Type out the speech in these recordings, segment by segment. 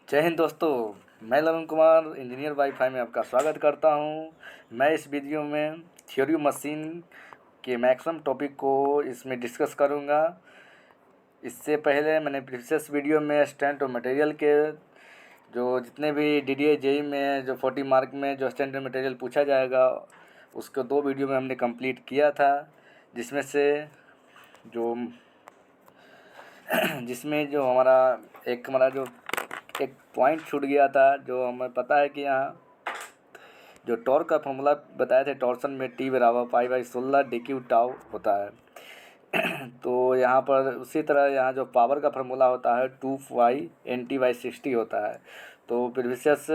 जय हिंद दोस्तों। मैं ललन कुमार इंजीनियर वाईफाई में आपका स्वागत करता हूं। मैं इस वीडियो में थ्योरी मशीन के मैक्सिमम टॉपिक को इसमें डिस्कस करूंगा। इससे पहले मैंने प्रीवियस वीडियो में स्टैंड और मटेरियल के जो जितने भी DDA JEE में जो 40 मार्क में जो स्टैंड और मटेरियल पूछा जाएगा उसको 2 वीडियो में हमने कंप्लीट किया था, जिसमें जो हमारा जो एक पॉइंट छूट गया था। जो हमें पता है कि यहाँ जो टॉर्क का फॉर्मूला बताए थे, टॉर्सन में T बराबर π/16 dq टाउ होता है। तो यहाँ पर उसी तरह यहाँ जो पावर का फार्मूला होता है 2y/nt/60 होता है। तो प्रीवियस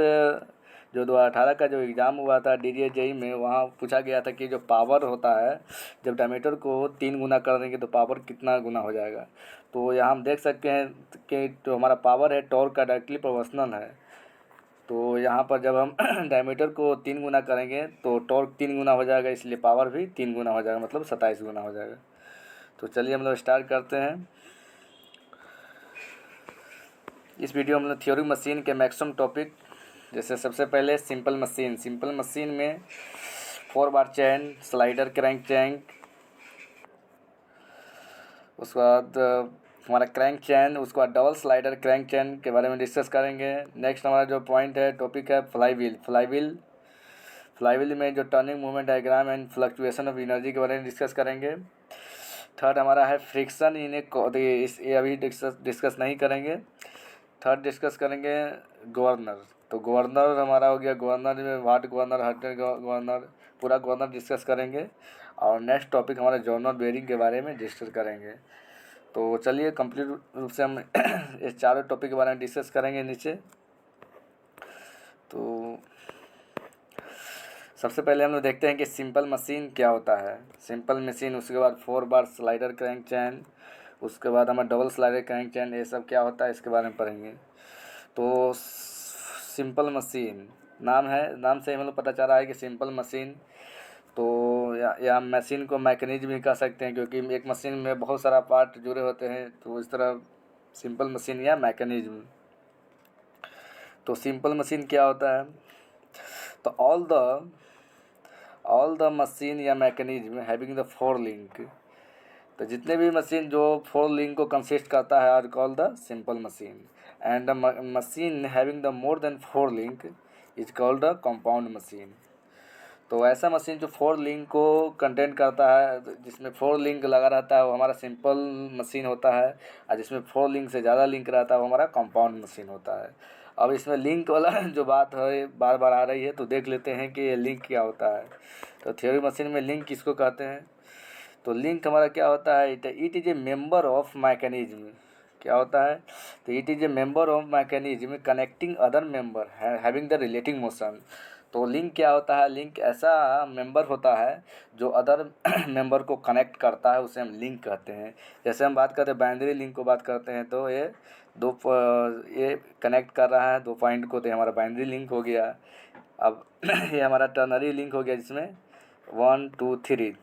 जो 2018 का जो एग्ज़ाम हुआ था DDA JEE में, वहाँ पूछा गया था कि जो पावर होता है जब डायमीटर को 3 गुना कर देंगे तो पावर कितना गुना हो जाएगा। तो यहाँ हम देख सकते हैं कि जो हमारा पावर है टॉर्क का डायरेक्टली प्रोपोर्शनल है। तो यहाँ पर जब हम डायमीटर को 3 गुना करेंगे तो टॉर्क 3 गुना हो जाएगा, इसलिए पावर भी 3 गुना हो जाएगा, मतलब 27 गुना हो जाएगा। तो चलिए हम लोग स्टार्ट करते हैं। इस वीडियो में थ्योरी मशीन के मैक्सिमम टॉपिक, जैसे सबसे पहले सिंपल मशीन में 4 बार चैन, स्लाइडर क्रैंक चैन, उसके बाद हमारा क्रैंक चैन, उसके बाद डबल स्लाइडर क्रैंक चैन के बारे में डिस्कस करेंगे। नेक्स्ट हमारा जो पॉइंट है, टॉपिक है फ्लाईव्हील में जो turning movement diagram and fluctuation of energy के बारे में डिस्कस करेंगे। थर्ड हमारा है फ्रिक्शन इन ये अभी डिस्कस नहीं करेंगे। थर्ड डिस्कस करेंगे गवर्नर। तो गवर्नर हमारा हो गया, गवर्नर में वाट गवर्नर, हट गवर्नर, पूरा गवर्नर डिस्कस करेंगे। और नेक्स्ट टॉपिक हमारा जॉर्नल बेयरिंग के बारे में डिस्कस करेंगे। तो चलिए कंप्लीट रूप से हम इस चारों टॉपिक के बारे में डिस्कस करेंगे नीचे। तो सबसे पहले हम लोग देखते हैं कि सिंपल मशीन क्या होता है। सिंपल मशीन, उसके बाद 4 बार स्लाइडर क्रैंक चैन, उसके बाद हमारा डबल स्लाइडर क्रैंक चैन, ये सब क्या होता है इसके बारे में पढ़ेंगे। तो सिंपल मशीन नाम से हम लोग पता चल रहा है कि सिंपल मशीन। तो या मशीन को मैकेनिज्म भी कह सकते हैं, क्योंकि एक मशीन में बहुत सारा पार्ट जुड़े होते हैं, तो इस तरह सिंपल मशीन या मैकेनिज्म। तो सिंपल मशीन क्या होता है? तो ऑल द मशीन या मैकेनिज्म हैविंग द 4 लिंक, तो जितने भी मशीन जो 4 लिंक को कंसिस्ट करता है are called the simple machine. And the machine having the more than 4 link is called the compound machine. तो ऐसा मशीन जो 4 लिंक को कंटेंट करता है, जिसमें 4 लिंक लगा रहता है, वो हमारा सिंपल मशीन होता है। और जिसमें 4 लिंक से ज़्यादा लिंक रहता है वो हमारा कंपाउंड मशीन होता है। अब इसमें लिंक वाला जो बात है बार बार आ रही है, तो देख लेते हैं कि ये लिंक क्या होता है। तो थ्योरी मशीन में लिंक किसको कहते हैं? तो लिंक हमारा क्या होता है? It is a member of mechanism. क्या होता है? तो it is a member of mechanism connecting other member having the relating motion. तो लिंक क्या होता है? लिंक ऐसा मेंबर होता है जो अदर मेंबर को कनेक्ट करता है, उसे हम लिंक कहते हैं। जैसे हम बात करते हैं बाइनरी लिंक को बात करते हैं, तो ये कनेक्ट कर रहा है 2 पॉइंट को, तो ये हमारा बाइनरी लिंक हो गया। अब ये हमारा टर्नरी लिंक हो गया, जिसमें 1 2 3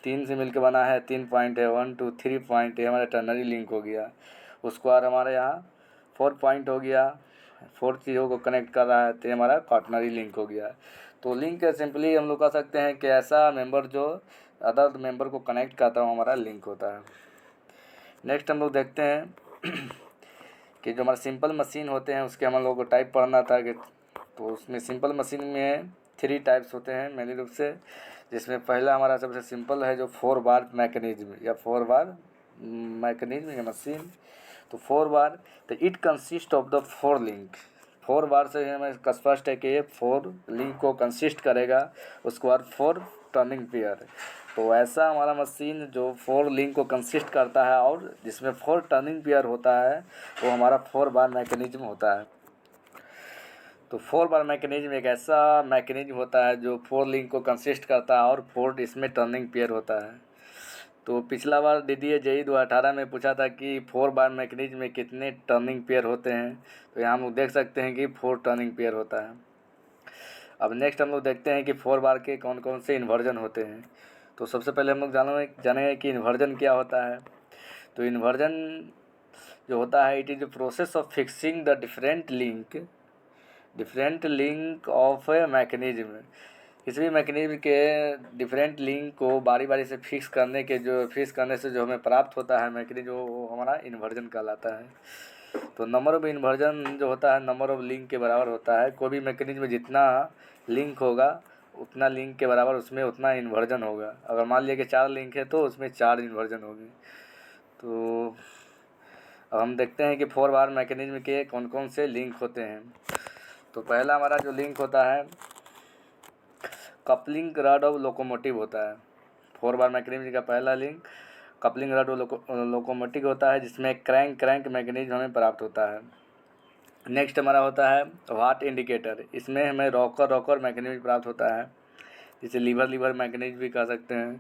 3 से मिलकर बना है, 3 पॉइंट है, 1 2 3 पॉइंट, ये हमारा टर्नरी लिंक हो गया। उसके बाद हमारे यहाँ 4 पॉइंट हो गया, 4 चीज़ों को कनेक्ट कर रहा है, तो ये हमारा क्वाटरनरी लिंक हो गया। तो लिंक सिंपली हम लोग कह सकते हैं कि ऐसा मेंबर जो अदर मेंबर को कनेक्ट करता है, हमारा लिंक होता है। नेक्स्ट हम लोग देखते हैं कि जो हमारा सिंपल मशीन होते हैं उसके हम लोग को टाइप पढ़ना था कि, तो उसमें सिंपल मशीन में 3 टाइप्स होते हैं मेन रूप से। जिसमें पहला हमारा सबसे सिंपल है जो 4 बार मैकेनिज्म या 4 बार मैकेनिज्म या मशीन। तो 4 बार, तो it consist of the 4 link. 4 बार से हमें स्पष्ट है कि ये 4 लिंक को कंसिस्ट करेगा। उसके बाद 4 टर्निंग पेयर। तो ऐसा हमारा मशीन जो 4 लिंक को कंसिस्ट करता है और जिसमें 4 टर्निंग पेयर होता है, वो हमारा 4 बार मैकेनिज्म होता है। तो 4 बार मैकेनिज्म एक ऐसा मैकेनिज्म होता है जो 4 लिंक को कंसिस्ट करता है और 4 इसमें टर्निंग पेयर होता है। तो पिछला बार DDA JEE 2018 में पूछा था कि 4 बार मैकेनिज्म में कितने टर्निंग पेयर होते हैं। तो यहाँ हम लोग देख सकते हैं कि 4 टर्निंग पेयर होता है। अब नेक्स्ट हम लोग देखते हैं कि 4 बार के कौन कौन से इन्वर्जन होते हैं। तो सबसे पहले हम लोग जानेंगे कि इन्वर्जन क्या होता है। तो इन्वर्जन जो होता है, it is the process of fixing the different link of a mechanism. किसी भी मैकेनिज्म के डिफरेंट लिंक को बारी बारी से फिक्स करने से जो हमें प्राप्त होता है मैकेनिज्म, वो हमारा इन्वर्जन कहलाता है। तो नंबर ऑफ इन्वर्जन जो होता है नंबर ऑफ लिंक के बराबर होता है। कोई भी मैकेनिज्म में जितना लिंक होगा उतना लिंक के बराबर उसमें उतना इन्वर्जन होगा। अगर मान लिया कि 4 लिंक है तो उसमें 4 इन्वर्जन होगी। तो अब हम देखते हैं कि 4 बार मैकेनिज्म के कौन कौन से लिंक होते हैं। तो पहला हमारा जो लिंक होता है कपलिंग रॉड ऑफ लोकोमोटिव होता है। 4 बार मैकेनिज्म का पहला link coupling rod of locomotive होता है, जिसमें क्रैंक मैकेनिज्म हमें प्राप्त होता है। नेक्स्ट हमारा होता है वाट इंडिकेटर। इसमें हमें रॉकर मैकेनिज्म प्राप्त होता है, जिसे लीवर मैकेनिज्म भी कह सकते हैं।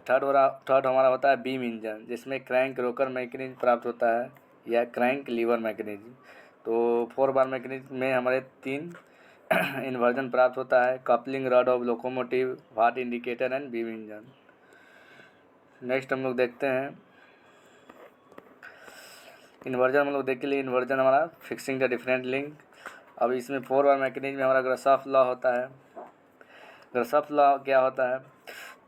थर्ड हमारा होता है बीम इंजन, जिसमें क्रैंक रोकर मैकेनिज्म प्राप्त होता है या क्रैंक लीवर मैकेनिज्म। तो 4 बार मैकेनिज्म में हमारे 3 इन्वर्जन प्राप्त होता है, coupling rod of locomotive, Watt indicator and beam engine. Next हम लोग देखते हैं इन्वर्जन। हम लोग देख के लिए इन्वर्जन हमारा फिक्सिंग द डिफरेंट लिंक। अब इसमें 4 बार मैकेनिज्म में हमारा ग्रासॉफ लॉ होता है। ग्रासॉफ लॉ क्या होता है?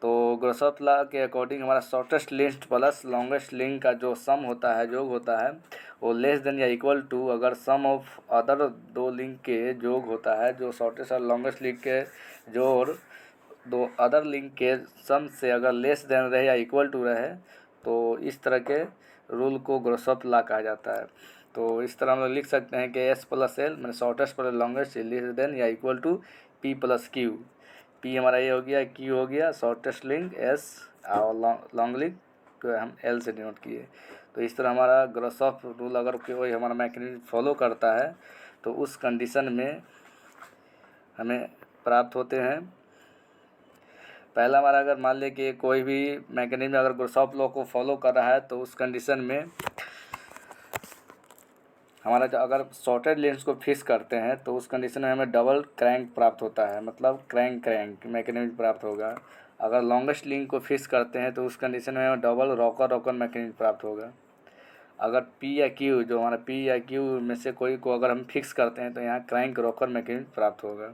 तो ग्रासॉफ लॉ के अकॉर्डिंग हमारा shortest link plus longest link का जो सम होता है, योग होता है, वो लेस देन या इक्वल टू अगर सम ऑफ अदर 2 लिंक के योग होता है, जो शॉर्टेस्ट और लॉन्गेस्ट लिंक के जोड़ 2 अदर लिंक के सम से अगर लेस देन रहे या इक्वल टू रहे, तो इस तरह के रूल को ग्रासॉफ लॉ कहा जाता है। तो इस तरह हम लोग लिख सकते हैं कि S प्लस L मैंने shortest plus longest less than या equal to P plus Q। P हमारा ये हो गया, Q हो गया शॉर्टेस्ट लिंक, S और लॉन्ग लिंक को हम L से डिनोट किए। तो इस तरह हमारा ग्रासॉफ रूल अगर कोई हमारा मैकेनिज्म फॉलो करता है तो उस कंडीशन में हमें प्राप्त होते हैं। पहला हमारा अगर मान लें कि कोई भी मैकेनिज्म अगर ग्रासॉफ लॉ को फॉलो कर रहा है तो उस कंडीशन में हमारा जो अगर शॉर्टेड लेंस को फिक्स करते हैं तो उस कंडीशन में हमें डबल क्रैंक प्राप्त होता है, मतलब क्रैंक मैकेनिज्म प्राप्त होगा। अगर लॉन्गेस्ट लिंक को फिक्स करते हैं तो उस कंडीशन में हमें डबल रॉकर मैकेनिज्म प्राप्त होगा। अगर P या Q जो हमारा P या Q में से कोई को अगर हम फिक्स करते हैं तो यहाँ क्रैंक रॉकर मैकेनिज्म प्राप्त होगा।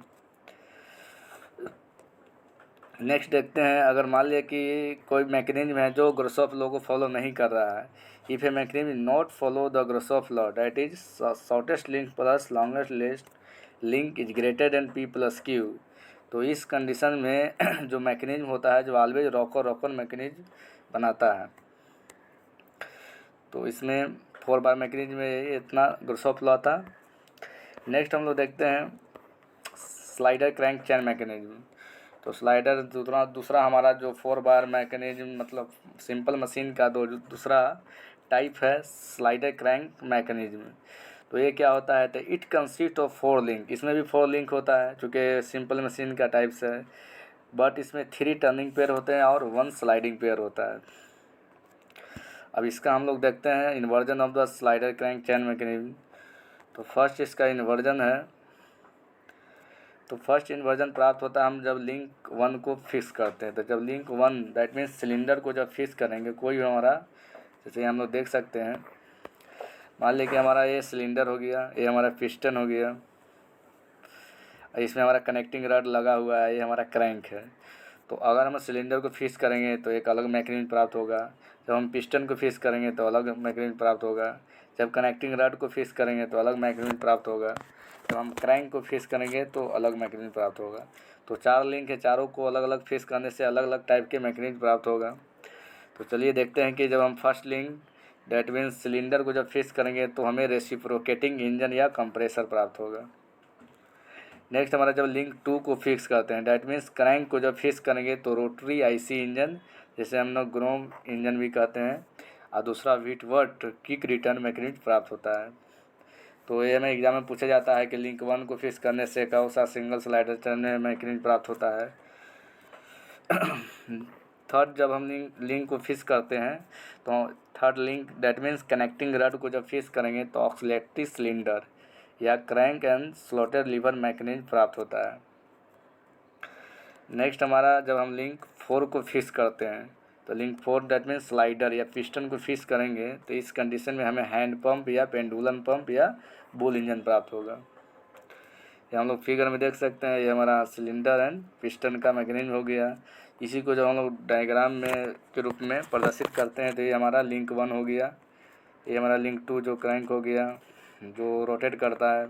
नेक्स्ट देखते हैं, अगर मान लिया कि कोई मैकेनिज्म है जो ग्रासॉफ लॉ को फॉलो नहीं कर रहा है, if a mechanism not follow the Grashof law that is shortest link plus longest link is greater than P plus Q, तो इस कंडीशन में जो मैकेनिज्म होता है जो ऑलवेज रॉकर मैकेनिज्म बनाता है। तो इसमें 4 बार मैकेनिज्म में इतना ग्रासॉफ लॉ था। नेक्स्ट हम लोग देखते हैं स्लाइडर क्रैंक चेन मैकेनिज्म। तो स्लाइडर दूसरा हमारा जो 4 बार मैकेनिज्म मतलब सिंपल मशीन का दूसरा टाइप है स्लाइडर क्रैंक मैकेनिज्म। तो ये क्या होता है? तो इट कंसिस्ट ऑफ 4 लिंक। इसमें भी 4 लिंक होता है चूँकि सिंपल मशीन का टाइप से है, बट इसमें 3 टर्निंग पेयर होते हैं और 1 स्लाइडिंग पेयर होता है। अब इसका हम लोग देखते हैं inversion of the slider crank chain mechanism. तो फर्स्ट इसका इन्वर्जन है, तो फर्स्ट इन्वर्जन प्राप्त होता है हम जब लिंक 1 को फिक्स करते हैं। तो जब लिंक 1 दैट मीन्स सिलेंडर को जब फिक्स करेंगे कोई भी हमारा, जैसे हम लोग देख सकते हैं, मान लीजिए कि हमारा ये सिलेंडर हो गया, ये हमारा पिस्टन हो गया, इसमें हमारा कनेक्टिंग रड लगा हुआ है, ये हमारा क्रैंक है। तो अगर हम सिलेंडर को फिक्स करेंगे तो एक अलग मैकेनिज्म प्राप्त होगा, जब हम पिस्टन को फिक्स करेंगे तो अलग मैकेनिज्म प्राप्त होगा, जब कनेक्टिंग रड को फिक्स करेंगे तो अलग मैकेनिज्म प्राप्त होगा, जब हम क्रैंक को फिक्स करेंगे तो अलग मैकेनिज्म प्राप्त होगा। तो 4 लिंक है, चारों को अलग अलग फिक्स करने से अलग अलग टाइप के मैकेनिज्म प्राप्त होगा। तो चलिए देखते हैं कि जब हम first link that means cylinder को जब फिक्स करेंगे तो हमें रेसिप्रोकेटिंग इंजन या कंप्रेसर प्राप्त होगा। नेक्स्ट हमारा जब लिंक 2 को फिक्स करते हैं डैट मीन्स क्रैंक को जब फिक्स करेंगे तो रोटरी IC इंजन, जैसे हम लोग ग्रोम इंजन भी कहते हैं, और दूसरा व्हिटवर्थ किक रिटर्न मैकेनिज्म प्राप्त होता है। तो ये हमें एग्जाम में पूछा जाता है कि लिंक 1 को फिक्स करने से कौन सा सिंगल स्लाइडर टर्न मैकेनिज्म प्राप्त होता है। थर्ड जब हम लिंक को फिक्स करते हैं तो third link that means connecting rod को जब फिक्स करेंगे तो ऑक्सीलरी सिलेंडर या crank and slotted lever mechanism प्राप्त होता है। नेक्स्ट हमारा जब हम लिंक 4 को फिक्स करते हैं तो लिंक 4 दैट मीन्स स्लाइडर या पिस्टन को फिक्स करेंगे, तो इस कंडीशन में हमें हैंड पंप या पेंडुलम पंप या बुल इंजन प्राप्त होगा। ये हम लोग फिगर में देख सकते हैं, ये हमारा सिलेंडर एंड पिस्टन का मैकेनिज्म हो गया। इसी को जब हम लोग डायग्राम में के रूप में प्रदर्शित करते हैं तो ये हमारा लिंक 1 हो गया, ये हमारा लिंक 2 जो क्रैंक हो गया जो रोटेट करता है,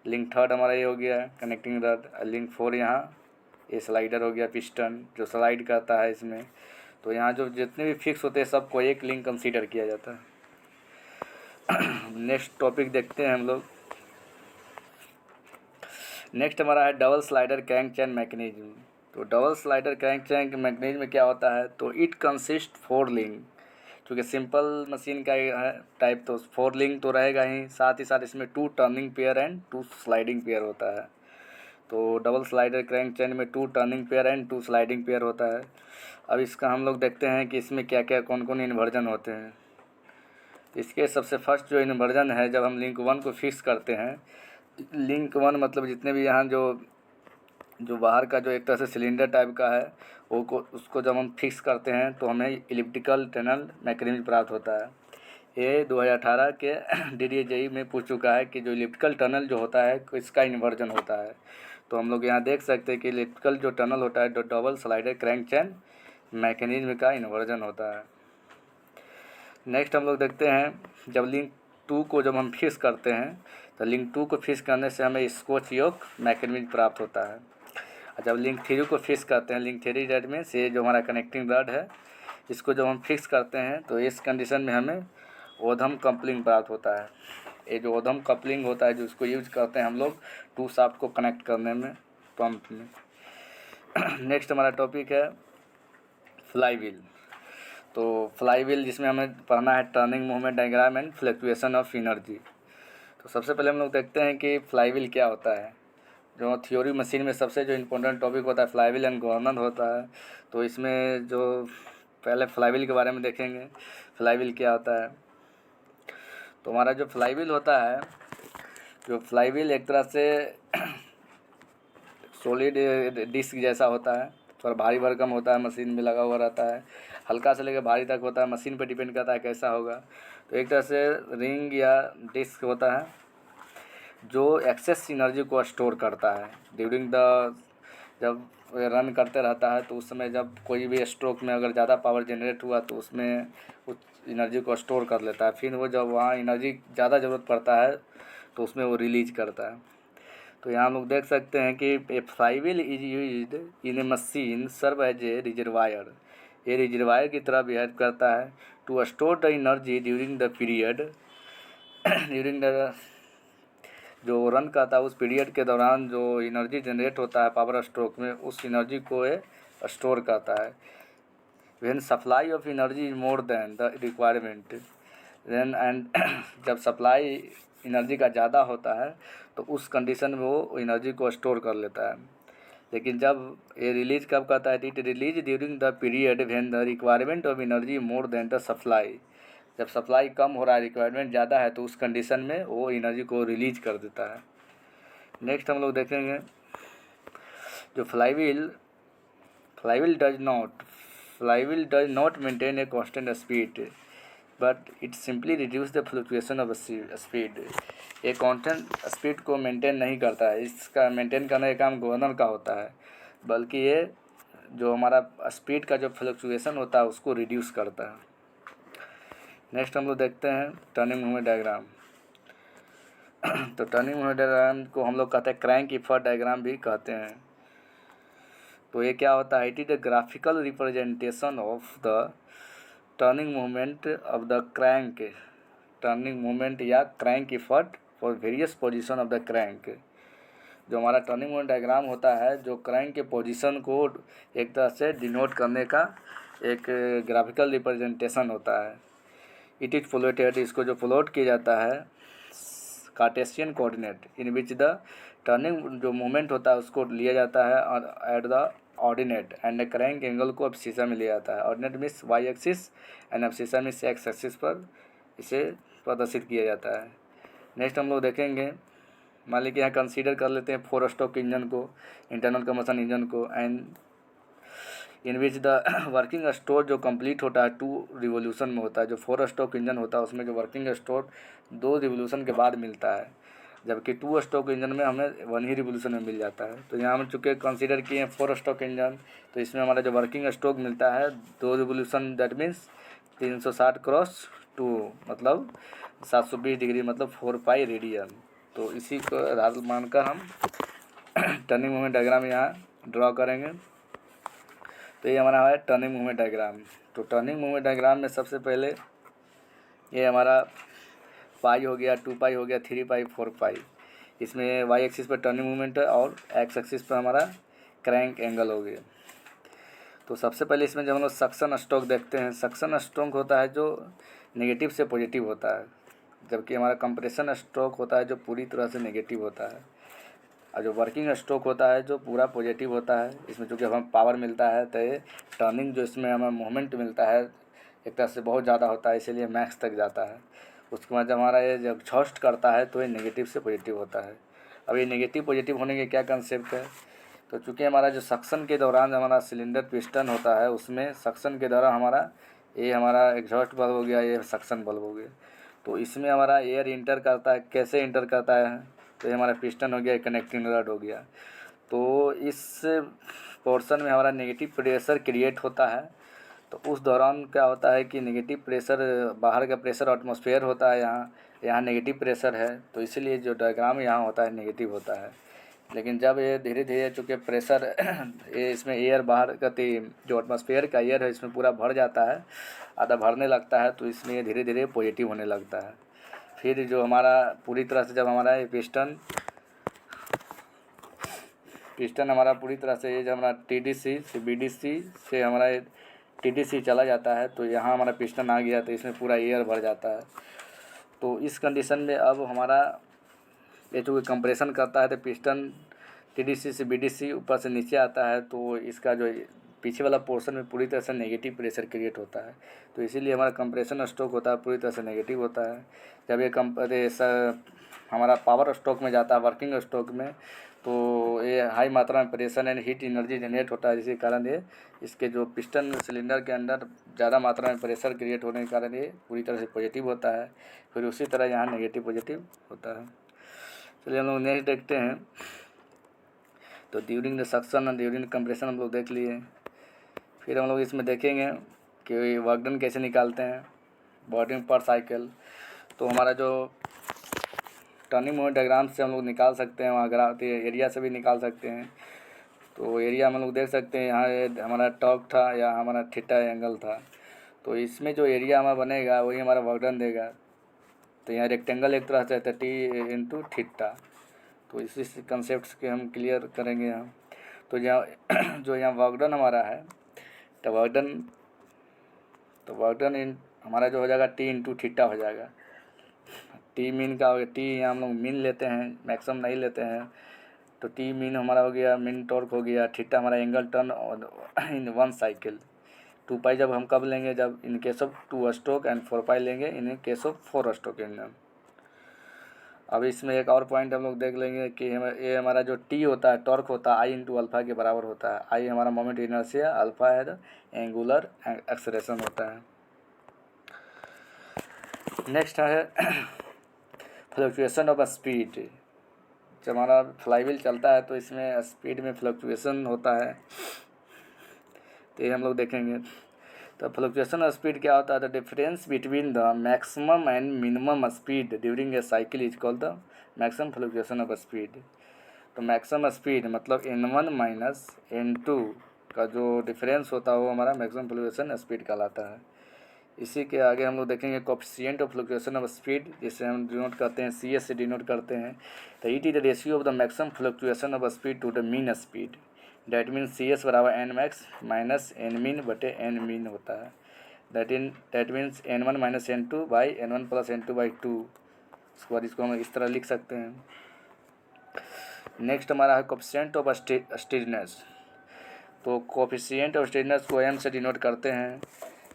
लिंक 3 हमारा ये हो गया कनेक्टिंग रड, लिंक 4 यहाँ ये स्लाइडर हो गया पिस्टन जो स्लाइड करता है इसमें। तो यहाँ जो जितने भी फिक्स होते हैं सबको एक लिंक कंसीडर किया जाता है। नेक्स्ट टॉपिक देखते हैं हम लोग। नेक्स्ट हमारा है double slider crank chain mechanism. तो double slider crank chain mechanism में क्या होता है, तो इट कंसिस्ट 4 लिंक, क्योंकि सिंपल मशीन का है टाइप तो 4 लिंक तो रहेगा ही, साथ ही साथ इसमें 2 turning pair and 2 sliding pair होता है। तो डबल स्लाइडर क्रैंक चेन में 2 turning pair and 2 sliding pair होता है। अब इसका हम लोग देखते हैं कि इसमें क्या क्या कौन कौन इन्वर्जन होते हैं। इसके सबसे फर्स्ट जो इन्वर्जन है, जब हम लिंक 1 को फिक्स करते हैं, लिंक 1 मतलब जितने भी यहाँ जो बाहर का जो एक तरह से सिलेंडर टाइप का है वो उसको जब हम फिक्स करते हैं तो हमें इलिप्टिकल टनल मैकेनिज्म प्राप्त होता है। ये 2018 के DDA-JEE में पूछ चुका है कि जो इलिप्टिकल टनल जो होता है इसका इन्वर्जन होता है। तो हम लोग यहाँ देख सकते हैं कि इलिप्टिकल जो टनल होता है जो double slider crank chain mechanism का इन्वर्जन होता है। नेक्स्ट हम लोग देखते हैं जब लिंक 2 को जब हम फिक्स करते हैं तो लिंक 2 को फिक्स करने से हमें स्कॉच योक मैकेनिज्म प्राप्त होता है। और जब लिंक 3 को फिक्स करते हैं, लिंक 3 रड में से जो हमारा कनेक्टिंग रड है इसको जब हम फिक्स करते हैं तो इस कंडीशन में हमें ओधम कपलिंग प्राप्त होता है। ये जो ओधम कपलिंग होता है जो उसको यूज करते हैं हम लोग 2 शाफ्ट को कनेक्ट करने में पंप में। नेक्स्ट हमारा टॉपिक है फ्लाई व्हील। तो फ्लाई व्हील जिसमें हमें पढ़ना है turning movement diagram and fluctuation of energy. तो सबसे पहले हम लोग देखते हैं कि फ्लाई व्हील क्या होता है। जो थ्योरी मशीन में सबसे जो इम्पोर्टेंट टॉपिक होता है फ्लाई व्हील एंड गवर्नर होता है। तो इसमें जो पहले फ्लाई व्हील के बारे में देखेंगे, फ्लाई व्हील क्या होता है। तो हमारा जो फ्लाई व्हील होता है, जो फ्लाई व्हील एक तरह से सॉलिड डिस्क जैसा होता है, थोड़ा भारी भरकम होता है, मशीन में लगा हुआ रहता है, हल्का से लेकर भारी तक होता है, मशीन पर डिपेंड करता है कैसा होगा। तो एक तरह से रिंग या डिस्क होता है जो एक्सेस एनर्जी को स्टोर करता है ड्यूरिंग द, जब रन करते रहता है तो उस समय जब कोई भी स्ट्रोक में अगर ज़्यादा पावर जनरेट हुआ तो उसमें उस एनर्जी को स्टोर कर लेता है, फिर वो जब वहाँ एनर्जी ज़्यादा ज़रूरत पड़ता है तो उसमें वो रिलीज करता है। तो यहाँ हम लोग देख सकते हैं कि a flywheel is used in a machine serve as a reservoir. ये रिजर्वायर की तरह बिहेव करता है to store the energy during the period, during the जो रन करता है उस पीरियड के दौरान जो एनर्जी जनरेट होता है पावर स्ट्रोक में उस एनर्जी को ये स्टोर करता है। When supply of energy is more than the requirement then and जब सप्लाई एनर्जी का ज़्यादा होता है तो उस कंडीशन में वो एनर्जी को स्टोर कर लेता है। लेकिन जब ये रिलीज कब करता है, it release during the period when the requirement of energy more than the supply. जब सप्लाई कम हो रहा है, रिक्वायरमेंट ज़्यादा है तो उस कंडीशन में वो एनर्जी को रिलीज कर देता है। नेक्स्ट हम लोग देखेंगे जो fly wheel does not maintain a constant speed but it simply reduce the fluctuation of speed. ये कांस्टेंट स्पीड को मेंटेन नहीं करता है, इसका मेंटेन करने का काम गवर्नर का होता है, बल्कि ये जो हमारा स्पीड का जो फ्लक्चुएशन होता है उसको रिड्यूस करता है। नेक्स्ट हम लोग देखते हैं टर्निंग मूवमेंट डायग्राम। तो टर्निंग मूवमेंट डायग्राम को हम लोग कहते हैं क्रैंक इफर्ट डायग्राम भी कहते हैं। तो ये क्या होता है, it is the graphical representation of the turning movement of the crank, turning movement या crank effort for various position of the crank. जो हमारा टर्निंग मूवमेंट डायग्राम होता है जो क्रैंक के पोजीशन को एक तरह से डिनोट करने का एक ग्राफिकल रिप्रेजेंटेशन होता है। इट इज फ्लोटेड, इसको जो फ्लोट किया जाता है Cartesian coordinate in which the turning जो मूवमेंट होता है उसको लिया जाता है और at the ordinate and crank angle को एब्सिसा में लिया जाता है। Ordinate means Y axis and abscissa means X axis पर इसे प्रदर्शित किया जाता है। नेक्स्ट हम लोग देखेंगे, मान लीजिए यहाँ कंसीडर कर लेते हैं 4 स्ट्रोक इंजन को, इंटरनल कम्बशन इंजन को, and in which the working stroke जो कंप्लीट होता है 2 रिवोल्यूशन में होता है। जो 4 स्ट्रोक इंजन होता है उसमें जो वर्किंग स्ट्रोक 2 रिवोल्यूशन के बाद मिलता है, जबकि 2 स्ट्रोक इंजन में हमें 1 ही रिवोल्यूशन में मिल जाता है। तो यहाँ हम चूँकि कंसीडर किए हैं 4 स्ट्रोक इंजन, तो इसमें हमारा जो वर्किंग स्ट्रोक मिलता है 2 रिवोल्यूशन, दैट मीन्स 360 क्रॉस 2 मतलब 720 डिग्री मतलब 4 पाई रेडियन। तो इसी को आधार मानकर हम टर्निंग मूवमेंट डायग्राम यहाँ ड्रॉ करेंगे। तो ये हमारा है टर्निंग मूवमेंट डायग्राम। तो टर्निंग मूवमेंट डायग्राम में सबसे पहले ये हमारा पाई हो गया, 2 पाई हो गया, 3 पाई, 4 पाई। इसमें वाई एक्सिस पर टर्निंग मूवमेंट है और एक्स एक्सिस पर हमारा क्रैंक एंगल हो गया। तो सबसे पहले इसमें जब हम लोग सक्शन स्ट्रोक देखते हैं, सक्शन स्ट्रोक होता है जो नेगेटिव से पॉजिटिव होता है, जबकि हमारा कंप्रेशन स्ट्रोक होता है जो पूरी तरह से नेगेटिव होता है, और जो वर्किंग स्ट्रोक होता है जो पूरा पॉजिटिव होता है। इसमें चूँकि हमें पावर मिलता है तो ये टर्निंग जो इसमें हमें मूवमेंट मिलता है एक तरह से बहुत ज़्यादा होता है, इसीलिए मैक्स तक जाता है। उसके बाद जब हमारा ये जब एग्जॉस्ट करता है तो ये नेगेटिव से पॉजिटिव होता है। अब ये नेगेटिव पॉजिटिव होने के क्या कंसेप्ट है, तो चूँकि हमारा जो सक्शन के दौरान हमारा सिलेंडर पिस्टन होता है उसमें सक्शन के दौरान हमारा ये हमारा एग्जॉस्ट बल्ब हो गया, ये सक्शन बल्ब हो गया। तो इसमें हमारा एयर इंटर करता है, कैसे इंटर करता है, तो ये हमारा पिस्टन हो गया, कनेक्टिंग रड हो गया। तो इस पोर्शन में हमारा नेगेटिव प्रेशर क्रिएट होता है। तो उस दौरान क्या होता है कि नेगेटिव प्रेशर, बाहर का प्रेशर एटमॉस्फेयर होता है, यहाँ नेगेटिव प्रेशर है, तो इसलिए जो डायग्राम यहाँ होता है नेगेटिव होता है। लेकिन जब ये धीरे धीरे चूँकि प्रेशर ये इसमें एयर बाहर का जो एटमॉस्फेयर का एयर है इसमें पूरा भर जाता है, आधा भरने लगता है, तो इसमें ये धीरे धीरे पॉजिटिव होने लगता है। फिर जो हमारा पूरी तरह से जब हमारा ये पिस्टन हमारा पूरी तरह से ये जब हमारा TDC से BDC से हमारा TDC चला जाता है, तो यहाँ हमारा पिस्टन आ गया, तो इसमें पूरा एयर भर जाता है। तो इस कंडीशन में अब हमारा ये चूँकि कंप्रेशन करता है तो पिस्टन TDC से BDC ऊपर से नीचे आता है, तो इसका जो पीछे वाला पोर्शन में पूरी तरह से नेगेटिव प्रेशर क्रिएट होता है। तो इसीलिए हमारा कंप्रेशन स्ट्रोक होता है पूरी तरह से नेगेटिव होता है। जब ये हमारा पावर स्ट्रोक में जाता है, वर्किंग स्ट्रोक में, तो ये हाई मात्रा में pressure and heat energy generate होता है, जिसके कारण ये इसके जो पिस्टन सिलेंडर के अंदर ज़्यादा मात्रा में प्रेशर क्रिएट होने के कारण ये पूरी तरह से पॉजिटिव होता है। फिर उसी तरह यहाँ नेगेटिव पॉजिटिव होता है। चलिए हम लोग नेक्स्ट देखते हैं। तो ड्यूरिंग द सक्शन और ड्यूरिंग कंप्रेशन हम लोग देख लिए। फिर हम लोग इसमें देखेंगे कि वर्क डन कैसे निकालते हैं, बॉर्डिंग पर साइकिल। तो हमारा जो टर्निंग मूवमेंट डायग्राम से हम लोग निकाल सकते हैं, वहाँ ग्राफ एरिया से भी निकाल सकते हैं। तो एरिया हम लोग देख सकते हैं, यहाँ हमारा टॉप था या हमारा थीटा एंगल था, तो इसमें जो एरिया हमारा बनेगा वही हमारा वर्क डन देगा। तो यहाँ रेक्टेंगल एक तरह से रहता है T/θ। तो इसी कंसेप्ट के हम क्लियर करेंगे यहाँ। तो यहाँ जो यहाँ वर्क डन हमारा है, तो वर्क डन हमारा जो हो जाएगा T/θ हो जाएगा। टी मीन का हो गया, टी यहाँ हम लोग मीन लेते हैं, मैक्सिमम नहीं लेते हैं। तो टी मीन हमारा हो गया, मीन टॉर्क हो गया, थीटा हमारा एंगल टर्न इन 1 साइकिल। 2 पाई जब हम कब लेंगे, जब in case of 2 stroke, and 4 पाई लेंगे in case of 4 stroke engine. अब इसमें एक और पॉइंट हम लोग देख लेंगे कि ये हमारा जो टी होता है, टॉर्क होता है, आई इंटू अल्फा के बराबर होता है। आई हमारा मोमेंट इनर्शिया, अल्फा है द एंगुलर एक्सेलरेशन होता है। नेक्स्ट है फ्लक्चुएशन ऑफ स्पीड। जब हमारा फ्लाईव्हील चलता है तो इसमें स्पीड में फ्लक्चुएशन होता है, तो ये हम लोग देखेंगे। तो फ्लक्चुएशन ऑफ स्पीड क्या होता है, the difference between the maximum and minimum speed during a cycle is called the maximum fluctuation of speed. तो मैक्सिमम स्पीड मतलब N1 माइनस N2 का जो डिफरेंस होता है वो हमारा मैक्सिमम फ्लक्चुएशन स्पीड कहलाता है। इसी के आगे हम लोग देखेंगे coefficient of fluctuation of speed, जिसे हम डिनोट करते हैं CS से डिनोट करते हैं। तो it is the ratio of the maximum fluctuation of speed to the mean speed. That means CS बराबर N max minus N mean बटे N मीन होता है। That means N1 minus N2 by N1 plus N2 by 2। उसके बाद इसको हम इस तरह लिख सकते हैं। नेक्स्ट हमारा है कोएफिशिएंट ऑफ स्टिफनेस। तो कोएफिशिएंट ऑफ स्टिफनेस को M से डिनोट करते हैं।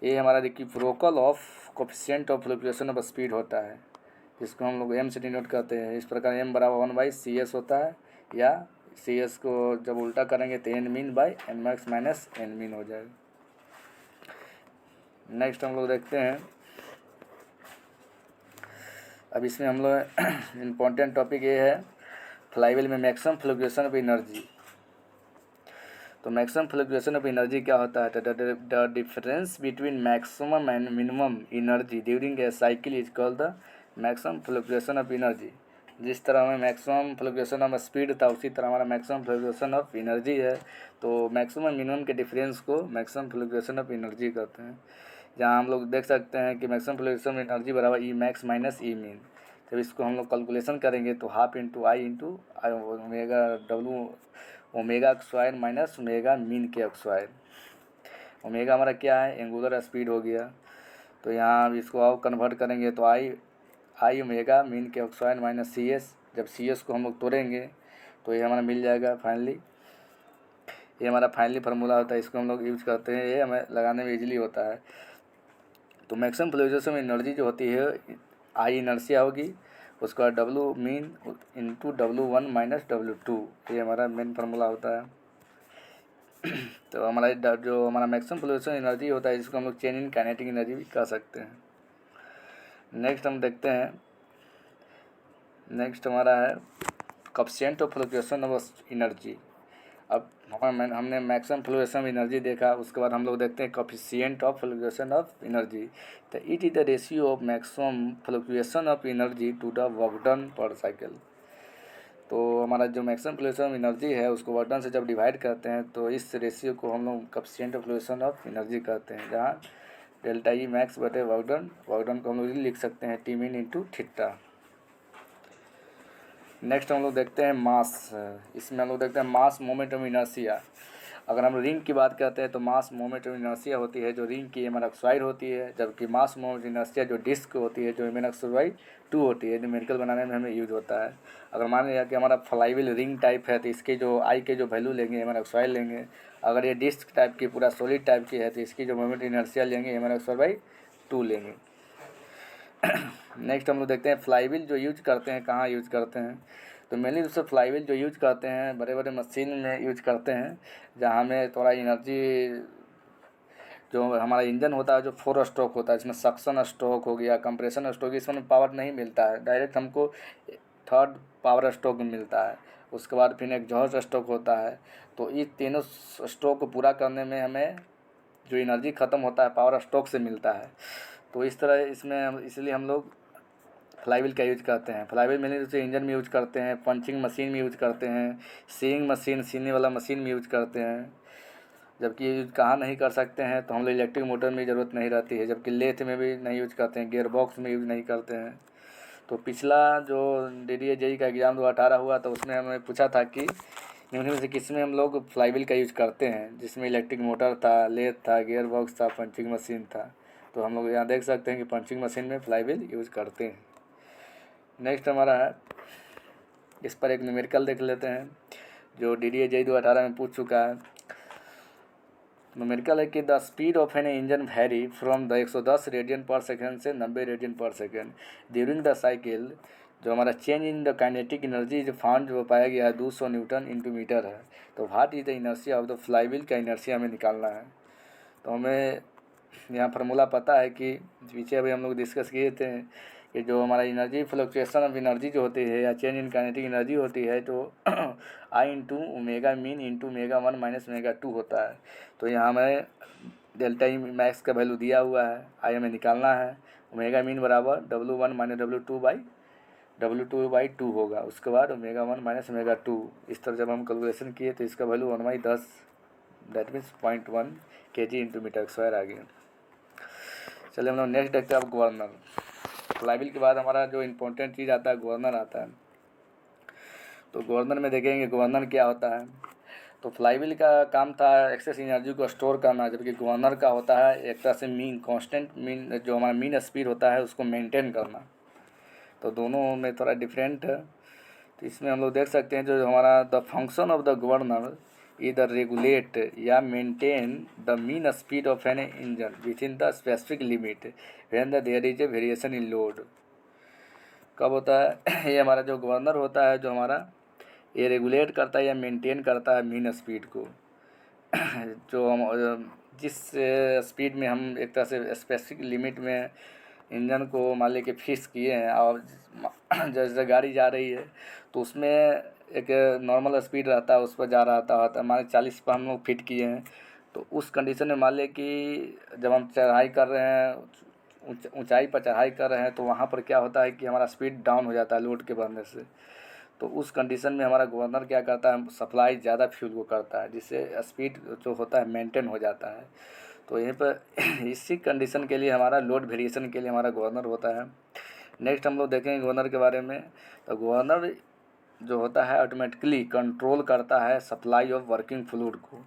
ये हमारा देखिए प्रोकल of coefficient of fluctuation of speed होता है, जिसको हम लोग M से डिनोट करते हैं। इस प्रकार M बराबर 1/CS होता है, या सी एस को जब उल्टा करेंगे तो N mean by N max minus N mean हो जाएगा। नेक्स्ट हम लोग देखते हैं, अब इसमें हम लोग इम्पोर्टेंट टॉपिक ये है फ्लाईव्हील में मैक्सिमम फ्लक्चुएशन ऑफ एनर्जी। तो मैक्सिमम फ्लक्चुएशन ऑफ एनर्जी क्या होता है? The difference between maximum and minimum energy during a cycle is called the maximum fluctuation of energy. जिस तरह हमें मैक्सिमम फ्लक्चुएशन ऑफ स्पीड था उसी तरह हमारा मैक्सिमम फ्लक्चुएशन ऑफ एनर्जी है। तो मैक्सिमम मिनिमम के डिफरेंस को मैक्सिमम फ्लक्चुएशन ऑफ एनर्जी कहते हैं। जहाँ हम लोग देख सकते हैं कि मैक्सिमम फ्लक्चुएशन ऑफ एनर्जी बराबर E max minus E mean. जब इसको हम लोग कैलकुलेशन करेंगे तो half into I omega W omega square minus omega mean के स्क्वायर। ओमेगा हमारा क्या है? एंगुलर स्पीड हो गया। तो यहाँ इसको आप कन्वर्ट करेंगे तो आई ओमेगा मीन के स्क्वायर माइनस सी एस। जब सी एस को हम लोग तोड़ेंगे तो ये हमारा मिल जाएगा फाइनली। ये हमारा फाइनली फार्मूला होता है, इसको हम लोग यूज करते हैं, ये हमें लगाने में इजीली होता है। तो मैक्सिमम फ्लक्चुएशन में एनर्जी जो होती है आई इनर्शिया होगी, उसके बाद W mean into W1 minus W2, ये हमारा मेन फार्मूला होता है। तो हमारा जो हमारा मैक्सिमम फ्लक्चुएशन एनर्जी होता है जिसको हम लोग चेंज इन काइनेटिक एनर्जी भी कह सकते हैं। नेक्स्ट हम देखते हैं, नेक्स्ट हमारा है coefficient of fluctuation of energy. अब हमने मैक्सिमम फ्लक्चुएशन एनर्जी देखा, उसके बाद हम लोग देखते हैं coefficient of fluctuation of energy. तो it is the ratio of maximum fluctuation of energy to the work done per cycle. तो हमारा जो मैक्सिमम फ्लक्चुएशन ऑफ एनर्जी है उसको वर्क डन से जब डिवाइड करते हैं तो इस रेशियो को हम लोग coefficient of fluctuation of energy कहते हैं, जहाँ डेल्टा ई मैक्स बटे वर्क डन को हम लोग लिख सकते हैं T mean into theta. Next हम लोग देखते हैं मास। इसमें हम लोग देखते हैं मास मोमेंट ऑफ इनर्शिया। अगर हम रिंग की बात करते हैं तो मास मोमेंट ऑफ इनर्शिया होती है जो रिंग की एम एक्सवाइड होती है, जबकि मास मोमेंट इनर्शिया जो डिस्क होती है जो एम एक्सवाइड 2 होती है, न्यूमेरिकल बनाने में हमें यूज होता है। अगर मान लिया कि हमारा फ्लाईव्हील रिंग टाइप है तो इसके जो आई के जो वैल्यू लेंगे एम एक्सवाइड लेंगे। अगर ये डिस्क टाइप की पूरा सॉलिड टाइप की है तो इसकी जो मोमेंट इनर्शिया लेंगे एम एक्सवाइड 2 लेंगे। नेक्स्ट हम लोग देखते हैं फ्लाईव्हील जो यूज करते हैं कहाँ यूज करते हैं। तो मेनली दूसरे फ्लाईव्हील जो यूज करते हैं बड़े बड़े मशीन में यूज करते हैं, जहाँ हमें थोड़ा एनर्जी, जो हमारा इंजन होता है जो 4 स्ट्रोक होता है, इसमें सक्शन स्ट्रोक हो गया, कंप्रेशन स्ट्रोक, इसमें पावर नहीं मिलता है, डायरेक्ट हमको 3rd पावर स्ट्रोक मिलता है। उसके बाद फिर एग्जॉस्ट स्ट्रोक होता है। तो ये तीनों स्ट्रोक को पूरा करने में हमें जो एनर्जी ख़त्म होता है पावर स्ट्रोक से मिलता है। तो इस तरह इसमें इसलिए हम लोग फ्लाईव्हील का यूज करते हैं। फ्लाईव्हील मेनली दूसरे इंजन में यूज करते हैं, पंचिंग मशीन में यूज करते हैं, सीइंग मशीन सीने वाला मशीन में यूज करते हैं। जबकि ये यूज कहाँ नहीं कर सकते हैं तो हम लोग इलेक्ट्रिक मोटर में ज़रूरत नहीं रहती है, जबकि लेथ में भी नहीं यूज करते हैं, गियर बॉक्स में यूज नहीं करते हैं। तो पिछला जो DDA JEE का एग्ज़ाम 2018 हुआ था उसमें हमें पूछा था कि निम्न में से किसमें हम लोग फ्लाईव्हील का यूज करते हैं, जिसमें इलेक्ट्रिक मोटर था, लेथ था, गियर बॉक्स था, पंचिंग मशीन था। तो हम लोग यहाँ देख सकते हैं कि पंचिंग मशीन में फ्लाईव्हील यूज करते हैं। नेक्स्ट हमारा है, इस पर एक न्यूमेरिकल देख लेते हैं जो DDA JEE 2018 में पूछ चुका है। न्यूमेरिकल है कि the speed of an engine vary from the 110 radian per second से 90 radian per second during the cycle. जो हमारा change in the kinetic energy जो फाउंड जो पाया गया है 200 न्यूटन इंटू मीटर है। तो what is the inertia of the flywheel का इनर्शिया हमें निकालना है। तो हमें यहाँ फार्मूला पता है कि पीछे अभी हम लोग डिस्कस किए थे कि जो हमारा एनर्जी फ्लक्चुएशन ऑफ एनर्जी जो होती है या चेंज इन काइनेटिक एनर्जी होती है तो I into omega mean into omega 1 minus omega 2 होता है। तो यहाँ हमें डेल्टा ई मैक्स का वैल्यू दिया हुआ है, आई हमें निकालना है। ओमेगा मीन बराबर W1 माइनस W2 होगा। उसके बाद ओमेगा 1 माइनस ओमेगा 2, इस तरह जब हम कैलकुलेशन किए तो इसका value 1/10 that means 0.1 kg into meter square आ गया। चलिए हम लोग नेक्स्ट देखते हैं अब गवर्नर। फ्लाईव्हील के बाद हमारा जो इम्पोर्टेंट चीज़ आता है गवर्नर आता है। तो गवर्नर में देखेंगे गवर्नर क्या होता है। तो फ्लाईव्हील का काम था एक्सेस एनर्जी को स्टोर करना, जबकि गवर्नर का होता है एक तरह से मीन कांस्टेंट मीन जो हमारा मीन स्पीड होता है उसको मेंटेन करना। तो दोनों में थोड़ा डिफरेंट है। तो इसमें हम लोग देख सकते हैं जो हमारा the function of the governor इधर रेगुलेट या maintain the mean speed of an engine within the specific limit when the there is a variation in load. कब होता है ये हमारा जो गवर्नर होता है जो हमारा ये रेगुलेट करता है या मेंटेन करता है मीन स्पीड को। जो हम जिस स्पीड में हम एक तरह से स्पेसिफिक लिमिट में इंजन को मान लें कि फिक्स किए हैं, और जैसे गाड़ी जा रही है तो उसमें एक नॉर्मल स्पीड रहता है, उस पर जा रहा था मान लें 40 पर हम लोग फिट किए हैं, तो उस कंडीशन में मान लें कि जब हम चढ़ाई कर रहे हैं, ऊंचाई पर चढ़ाई कर रहे हैं, तो वहाँ पर क्या होता है कि हमारा स्पीड डाउन हो जाता है लोड के बढ़ने से। तो उस कंडीशन में हमारा गवर्नर क्या करता है, सप्लाई ज़्यादा फ्यूल को करता है, जिससे स्पीड जो होता है मेंटेन हो जाता है। तो यहीं पर इसी कंडीशन के लिए हमारा लोड वेरिएशन के लिए हमारा गवर्नर होता है। नेक्स्ट हम लोग देखेंगे गवर्नर के बारे में। तो गवर्नर जो होता है ऑटोमेटिकली कंट्रोल करता है सप्लाई ऑफ वर्किंग फ्लूइड को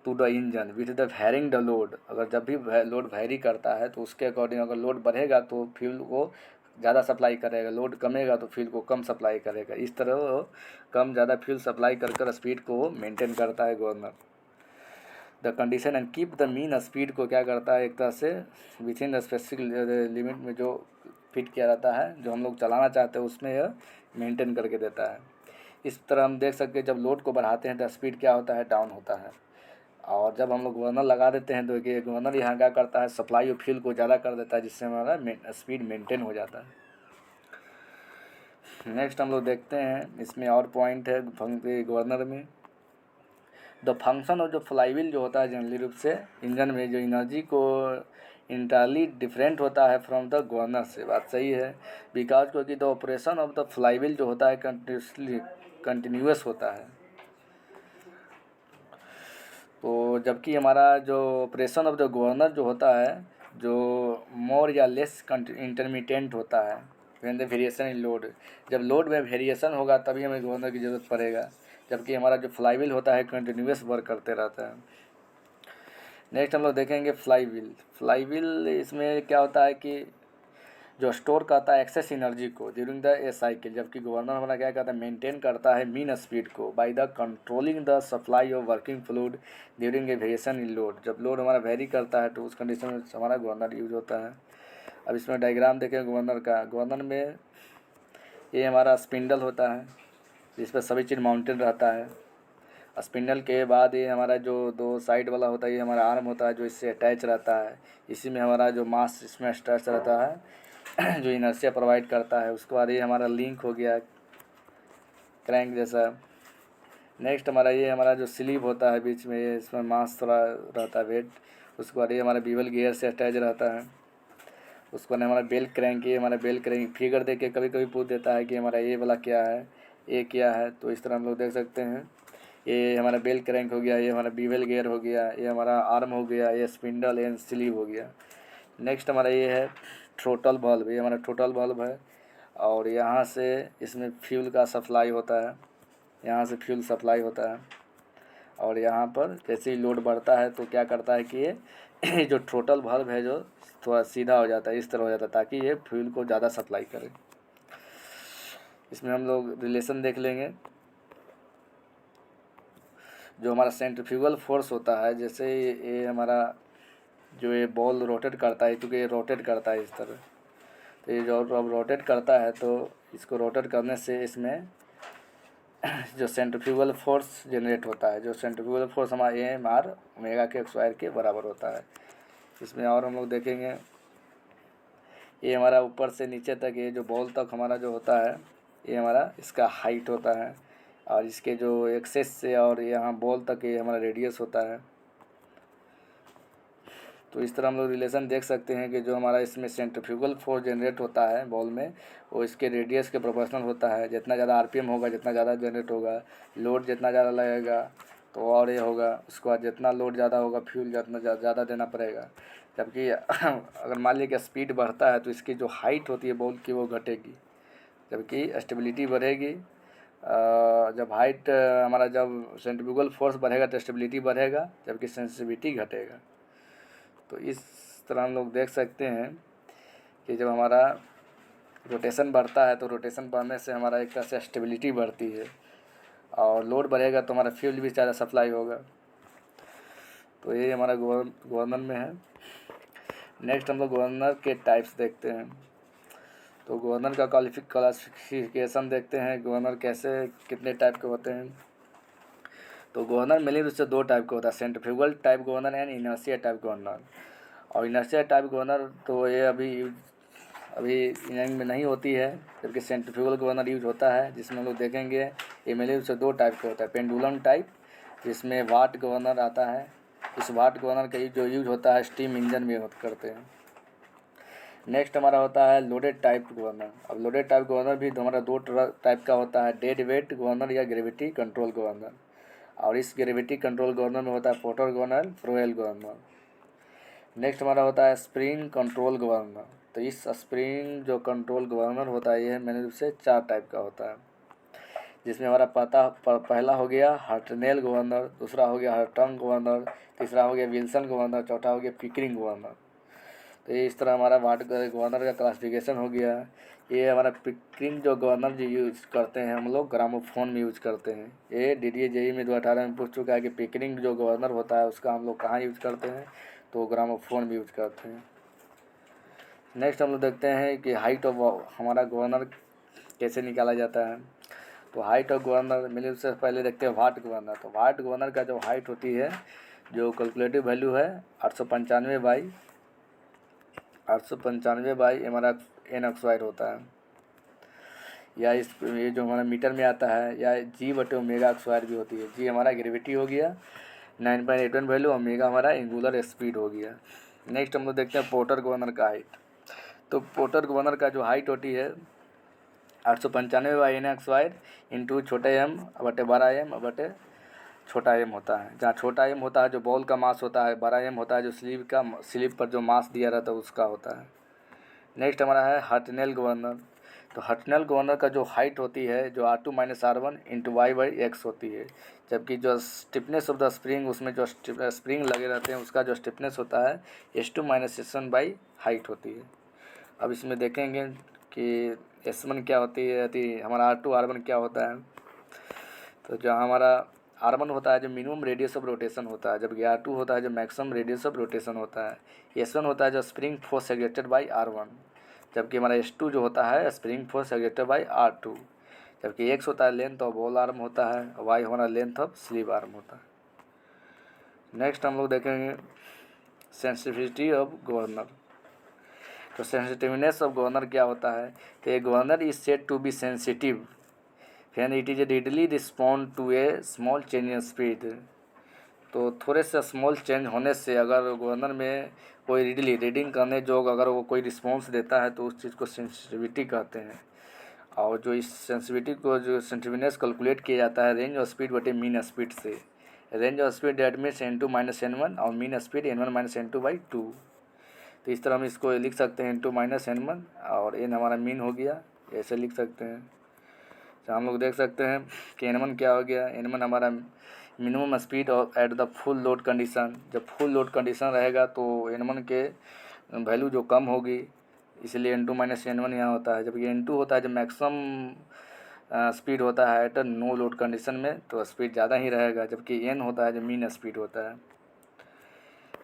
to the engine with the varying the load. अगर जब भी लोड वेरी करता है तो उसके अकॉर्डिंग अगर लोड बढ़ेगा तो फ्यूल को ज़्यादा सप्लाई करेगा, लोड कमेगा तो फ्यूल को कम सप्लाई करेगा। इस तरह वो कम ज़्यादा फ्यूल सप्लाई कर स्पीड को मेंटेन करता है governor. The condition and keep the mean speed को क्या करता है, एक तरह से with in the specific limit में जो फिट किया रहता है, जो हम लोग चलाना चाहते हैं उसमें यह मेंटेन करके देता है। इस तरह हम देख सकते हैं जब लोड को बढ़ाते हैं तो स्पीड क्या होता है, डाउन होता है। और जब हम लोग गवर्नर लगा देते हैं तो ये गवर्नर यहाँ क्या करता है, सप्लाई ऑफ फ्यूल को ज़्यादा कर देता है, जिससे हमारा स्पीड मेंटेन हो जाता है। नेक्स्ट हम लोग देखते हैं इसमें और पॉइंट है गवर्नर में। द फंक्शन ऑफ जो फ्लाईव्हील जो होता है जनरली रूप से इंजन में जो एनर्जी को इंटायरली डिफरेंट होता है फ्रॉम द गवर्नर से। बात सही है, बिकॉज क्योंकि the operation of the flywheel जो होता है कंटिन्यूअस होता है। तो जबकि हमारा जो ऑपरेशन ऑफ द गवर्नर जो होता है जो मोर या लेस इंटरमीडिएंट होता है when the variation in load. जब लोड में वेरिएशन होगा तभी हमें गवर्नर की ज़रूरत पड़ेगा, जबकि हमारा जो फ्लाईव्हील होता है कंटिन्यूअस वर्क करते रहता है। नेक्स्ट हम लोग देखेंगे फ्लाईव्हील। फ्लाईव्हील इसमें क्या होता है कि जो स्टोर करता है एक्सेस एनर्जी को ड्यूरिंग द ए साइकिल, जबकि गवर्नर हमारा क्या करता है, मेंटेन करता है मीन स्पीड को by the controlling the supply of working fluid during a variation in load. जब लोड हमारा वेरी करता है तो उस कंडीशन में हमारा गवर्नर यूज होता है। अब इसमें डायग्राम देखें गवर्नर का। गवर्नर में ये हमारा स्पिंडल होता है जिस पर सभी चीज़ माउंटेड रहता है। स्पिंडल के बाद ये हमारा जो दो साइड वाला होता है ये हमारा आर्म होता है जो इससे अटैच रहता है। इसी में हमारा जो मास इसमें अटैच रहता है जो इनर्शिया प्रोवाइड करता है। उसके बाद ये हमारा लिंक हो गया क्रैंक जैसा। नेक्स्ट हमारा ये हमारा जो स्लीव होता है बीच में, ये इसमें मास थोड़ा रहता है वेट। उसके बाद ये हमारा बीवल गियर से अटैच रहता है। उसके बाद हमारा बेल क्रैंक, ये हमारा बेल क्रैंक फिगर देख के कभी कभी पूछ देता है कि हमारा ये वाला क्या है, ये क्या है। तो इस तरह हम लोग देख सकते हैं ये हमारा बेल क्रैंक हो गया, ये हमारा बीवल गियर हो गया, ये हमारा आर्म हो गया, ये स्पिंडल एंड स्लीव हो गया। नेक्स्ट हमारा ये है थ्रोटल बल्ब, ये हमारा थ्रोटल बल्ब है और यहाँ से इसमें फ्यूल का सप्लाई होता है, यहाँ से फ्यूल सप्लाई होता है। और यहाँ पर जैसे ही लोड बढ़ता है तो क्या करता है कि ये जो थ्रोटल बल्ब है जो थोड़ा सीधा हो जाता है, इस तरह हो जाता है ताकि ये फ्यूल को ज़्यादा सप्लाई करे। इसमें हम लोग रिलेशन देख लेंगे। जो हमारा सेंट्रीफ्यूगल फोर्स होता है, जैसे ये हमारा जो ये बॉल रोटेट करता है, क्योंकि ये रोटेट करता है इस तरह, तो ये जो अब रोटेट करता है तो इसको रोटेट करने से इसमें जो सेंट्रीफ्यूगल फोर्स जनरेट होता है, जो सेंट्रीफ्यूगल फोर्स हमारा एम आर ओमेगा के स्क्वायर के बराबर होता है। इसमें और हम लोग देखेंगे ये हमारा ऊपर से नीचे तक ये जो बॉल तक हमारा जो होता है ये हमारा इसका हाइट होता है, और इसके जो एक्सेस से और यहाँ बॉल तक ये हमारा रेडियस होता है। तो इस तरह हम लोग रिलेशन देख सकते हैं कि जो हमारा इसमें सेंट्रीफ्यूगल फोर्स जनरेट होता है बॉल में वो इसके रेडियस के प्रोपोर्शनल होता है। जितना ज़्यादा आरपीएम होगा जितना ज़्यादा जनरेट होगा, लोड जितना ज़्यादा लगेगा तो और ये होगा। उसके बाद जितना लोड ज़्यादा होगा फ्यूल जितना ज़्यादा देना पड़ेगा। जबकि अगर मान लीजिए कि स्पीड बढ़ता है तो इसकी जो हाइट होती है बॉल की वो घटेगी, जबकि स्टेबिलिटी बढ़ेगी। जब हाइट हमारा जब सेंट्रीफ्यूगल फोर्स बढ़ेगा तो स्टेबिलिटी बढ़ेगा, जबकि सेंसिटिविटी घटेगा। तो इस तरह हम लोग देख सकते हैं कि जब हमारा रोटेशन बढ़ता है तो रोटेशन बढ़ने से हमारा एक तरह से स्टेबिलिटी बढ़ती है, और लोड बढ़ेगा तो हमारा फ्यूल भी ज़्यादा सप्लाई होगा। तो ये हमारा गवर्नर में है। नेक्स्ट हम लोग गवर्नर के टाइप्स देखते हैं। तो गवर्नर का क्लासिफिकेशन देखते हैं, गवर्नर कैसे कितने टाइप के होते हैं। तो गवर्नर मेनली रूप से दो टाइप का होता है, centrifugal type governor and inertia type governor. और इनर्शिया टाइप गवर्नर तो ये अभी इंडियन में नहीं होती है, जबकि सेंट्रीफ्यूगल गवर्नर यूज होता है, जिसमें हम लोग देखेंगे ये मेनली रूप से दो टाइप का होता है। पेंडुलम टाइप, जिसमें वाट गवर्नर आता है, इस वाट गवर्नर का जो यूज होता है स्टीम इंजन में करते हैं। नेक्स्ट हमारा होता है लोडेड टाइप गवर्नर। अब लोडेड टाइप गवर्नर भी हमारा दो टाइप का होता है, डेड वेट गवर्नर या ग्रेविटी कंट्रोल गवर्नर। और इस ग्रेविटी कंट्रोल गवर्नर में होता है porter governor, fuel governor. Next हमारा होता है स्प्रिंग कंट्रोल गवर्नर। तो इस स्प्रिंग जो कंट्रोल गवर्नर होता है ये मेन रूप से चार टाइप का होता है, जिसमें हमारा पहला हो गया हर्टनेल गवर्नर, दूसरा हो गया हर्टंग गवर्नर, तीसरा हो गया विल्सन गवर्नर, चौथा हो गया पिकरिंग गवर्नर। तो ये इस तरह हमारा वाट गवर्नर का क्लासिफिकेशन हो गया। ये हमारा पिकरिंग जो गवर्नर जो यूज़ करते हैं हम लोग ग्रामोफोन में यूज करते हैं। ये DDA JEE में 2018 में पूछ चुका है कि पिकरिंग जो गवर्नर होता है उसका हम लोग कहाँ यूज करते हैं, तो ग्रामोफोन में यूज करते हैं। नेक्स्ट हम लोग देखते हैं कि हाइट ऑफ हमारा गवर्नर कैसे निकाला जाता है। तो हाइट ऑफ गवर्नर मिले उससे पहले देखते हैं वाट गवर्नर। तो वाट गवर्नर का जो हाइट होती है, जो कैलकुलेटिव वैल्यू है 895 बाई हमारा एन ऑक्साइड होता है, या ये जो हमारा मीटर में आता है, या G/ओमेगा ऑक्साइड भी होती है। G हमारा ग्रेविटी हो गया 9.81 वैल्यू, ओमेगा हमारा एंगुलर स्पीड हो गया। नेक्स्ट हम लोग देखते हैं पोर्टर गवर्नर का हाइट। तो पोर्टर गवर्नर का जो हाइट होती है 895 बाई एन ऑक्साइड इंटू छोटे m बटे 12m बटे छोटा m होता है, जहाँ छोटा m होता है जो बॉल का मास होता है, 12m होता है जो स्लीव पर जो मास दिया रहता है उसका होता है। नेक्स्ट हमारा है हर्टनेल गवर्नर। तो हर्टनेल गवर्नर का जो हाइट होती है जो R2 - R1 इंटू y/x होती है, जबकि जो स्टिफनेस ऑफ द स्प्रिंग, उसमें जो स्प्रिंग लगे रहते हैं उसका जो स्टिफनेस होता है S2 - S1 बाई हाइट होती है। अब इसमें देखेंगे कि S1 क्या होती है, हमारा R2 R1 क्या होता है। तो जहाँ हमारा R1 होता है जो मिनिमम रेडियस ऑफ रोटेशन होता है, जबकि R2 होता है जो मैक्सिमम रेडियस ऑफ रोटेशन होता है। S1 होता है जो spring force exerted by R1, जबकि हमारा S2 जो होता है spring force exerted by R2, जबकि X होता है लेंथ ऑफ बॉल आर्म होता है, Y हमारा लेंथ ऑफ स्लीव आर्म होता है। नेक्स्ट हम लोग देखेंगे सेंसिटिविटी ऑफ गवर्नर। तो सेंसिटिवनेस ऑफ गवर्नर क्या होता है, तो a governor is said to be sensitive when it is readily respond to a small change in speed। तो थोड़े से स्मॉल चेंज होने से अगर गवर्नर में कोई रीडिंग करने जो अगर वो कोई रिस्पॉन्स देता है तो उस चीज़ को सेंसिटिविटी कहते हैं। और जो इस सेंसिटिविटी को जो सेंसिटिवनेस कैलकुलेट किया जाता है रेंज ऑफ स्पीड बटे मीन स्पीड से। Range of speed that means N2 - N1 और मीन स्पीड N1 - N2/2। तो इस तरह हम इसको लिख सकते हैं N2 - N1 और N हमारा मीन हो गया, ऐसे लिख सकते हैं। तो हम लोग देख सकते हैं कि N1 क्या हो गया, N1 हमारा मिनिमम स्पीड और at the full load condition. जब फुल लोड कंडीशन रहेगा तो N1 के वैल्यू जो कम होगी, इसलिए N2 - N1 यहाँ होता है। जबकि N2 होता है जो मैक्सिमम स्पीड होता है एट नो लोड कंडीशन में, तो स्पीड ज़्यादा ही रहेगा, जबकि N होता है जो मीन स्पीड होता है।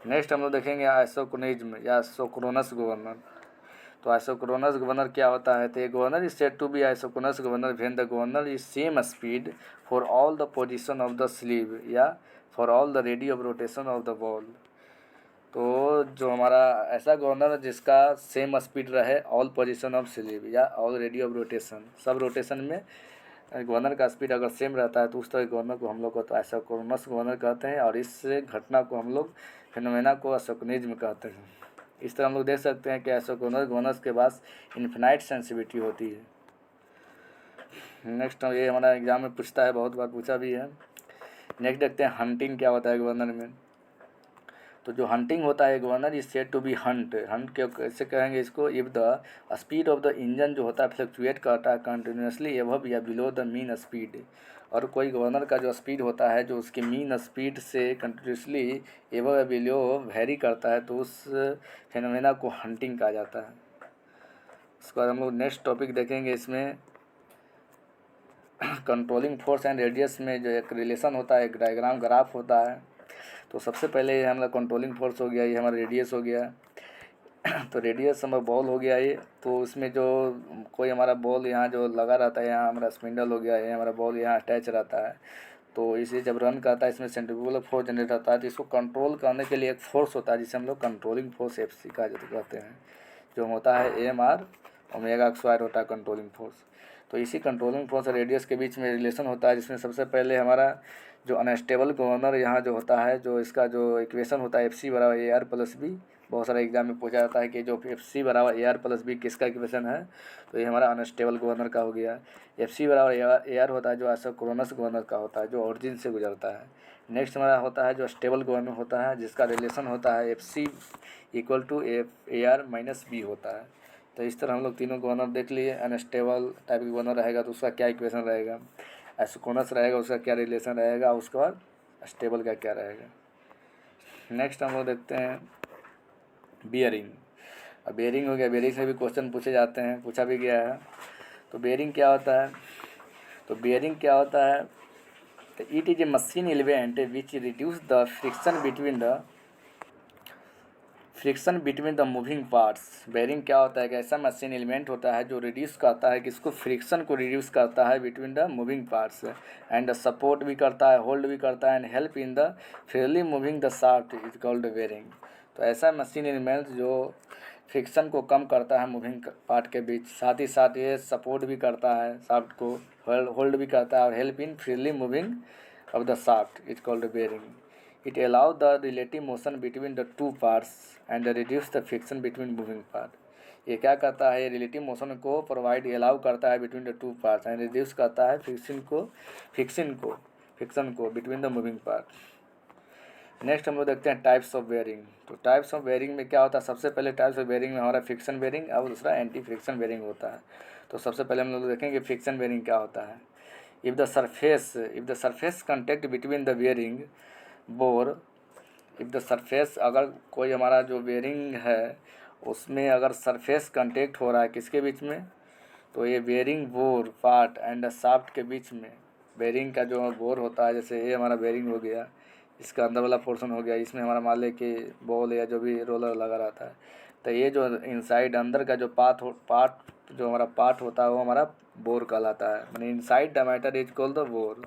नेक्स्ट हम लोग देखेंगे आइसोक्रोनिज्म या आइसोक्रोनस गवर्नर। तो आइसोक्रोनस गवर्नर क्या होता है, तो ये governor is said to be isochronous governor when the governor is same speed for all the position of the sleeve या for all the radii of rotation of the ball. तो जो हमारा ऐसा गवर्नर है जिसका सेम स्पीड रहे all position of sleeve या all radii of rotation, सब रोटेशन में गवर्नर का स्पीड अगर सेम रहता है तो उस तरह गवर्नर को हम लोग को आइसोक्रोनस गवर्नर कहते हैं। और इस घटना को हम लोग फिनोमेना को आइसोक्रोनिज्म कहते हैं। इस तरह हम लोग देख सकते हैं कि आइसोक्रोनस गवर्नर्स के पास इन्फिनाइट सेंसिटिविटी होती है। नेक्स्ट ये हमारा एग्जाम में पूछता है, बहुत बार पूछा भी है। नेक्स्ट देखते हैं हंटिंग क्या होता है गवर्नर में। तो जो हंटिंग होता है governor is said to be hunt कैसे कहेंगे इसको, if the speed of the engine जो होता है फ्लक्चुएट करता है कंटिन्यूसली एबव या बिलो द मीन स्पीड। और कोई गवर्नर का जो स्पीड होता है जो उसकी मीन स्पीड से कंटिन्यूसली एबव या बिलो वेरी करता है, तो उस फेनोमेना को हंटिंग कहा जाता है। उसके बाद हम लोग नेक्स्ट टॉपिक देखेंगे, इसमें कंट्रोलिंग फोर्स एंड रेडियस में जो एक रिलेशन होता है, एक डायग्राम ग्राफ होता है। तो सबसे पहले ये हमारा कंट्रोलिंग फोर्स हो गया, ये हमारा रेडियस हो गया। तो रेडियस हमारा बॉल हो गया ये, तो उसमें जो कोई हमारा बॉल यहाँ जो लगा रहता है, यहाँ हमारा स्पिंडल हो गया, ये हमारा बॉल यहाँ अटैच रहता है। तो इसे जब रन करता है इसमें सेंट्रीफ्यूगल फोर्स जनरेट होता है। तो इसको कंट्रोल करने के लिए एक फोर्स होता है जिसे हम लोग कंट्रोलिंग फोर्स एफ का जो कहते हैं, जो होता है AMR ओमेगा स्क्वायर होता है कंट्रोलिंग फोर्स। तो इसी कंट्रोलिंग फोर्स और रेडियस के बीच में रिलेशन होता है, जिसमें सबसे पहले हमारा जो अनस्टेबल गवर्नर यहाँ जो होता है, जो इसका जो इक्वेशन होता है FC बराबर AR+B, बहुत सारे एग्जाम में पूछा जाता है कि जो FC बराबर AR+B किसका इक्वेशन है, तो ये हमारा अनस्टेबल गवर्नर का हो गया। FC बराबर AR होता है जो आइसोक्रोनस गवर्नर का होता है, जो ऑरिजिन से गुजरता है। नेक्स्ट हमारा होता है जो स्टेबल गवर्नर होता है, जिसका रिलेशन होता है FC = AR-B होता है। तो इस तरह हम लोग तीनों गवर्नर देख लिए। अनस्टेबल टाइप का गवर्नर रहेगा तो उसका क्या इक्वेशन रहेगा, आइसोक्रोनस रहेगा उसका क्या रिलेशन रहेगा, उसके बाद स्टेबल का क्या रहेगा। नेक्स्ट हम लोग देखते हैं बियरिंग। अब बियरिंग हो गया, बियरिंग से भी क्वेश्चन पूछे जाते हैं, पूछा भी गया है। तो बियरिंग क्या होता है, तो बियरिंग क्या होता है, तो it is a machine element which reduce the friction between the moving parts. Bearing क्या होता है, एक ऐसा मशीन एलिमेंट होता है जो रिड्यूस करता है, किसको, फ्रिक्शन को रिड्यूस करता है between the moving parts, and support भी करता है, होल्ड भी करता है, and help in the freely moving the shaft is called bearing. तो ऐसा मशीन एलिमेंट जो फ्रिक्शन को कम करता है मूविंग पार्ट के बीच, साथ ही साथ ये सपोर्ट भी करता है शाफ्ट को, होल्ड भी करता है, और help in freely moving of the shaft is called bearing. It allows the relative motion between the two parts and reduce the friction between moving part. ये क्या करता है, ये रिलेटिव मोशन को प्रोवाइड अलाउ करता है between the two parts and reduce करता है फ्रिक्शन को between the moving part. Next हम लोग देखते हैं टाइप्स ऑफ बेयरिंग। तो टाइप्स ऑफ बेयरिंग में क्या होता है, सबसे पहले टाइप्स ऑफ बेयरिंग में हमारा फ्रिक्शन बेयरिंग और दूसरा एंटी फ्रिक्शन बेयरिंग होता है। तो सबसे पहले हम लोग देखेंगे फ्रिक्शन बेयरिंग क्या होता है। if the surface contact between the bearing bore, if the surface, अगर कोई हमारा जो बेयरिंग है उसमें अगर सरफेस कांटेक्ट हो रहा है किसके बीच में, तो ये bearing bore part and shaft के बीच में, बेयरिंग का जो बोर होता है, जैसे ये हमारा बेयरिंग हो गया, इसका अंदर वाला पोर्शन हो गया, इसमें हमारा मान लें कि बॉल या जो भी रोलर लगा रहता है, तो ये जो इनसाइड अंदर का जो जो हमारा पार्ट होता है वो हमारा बोर कहलाता है, मैंने inside diameter is called the bore.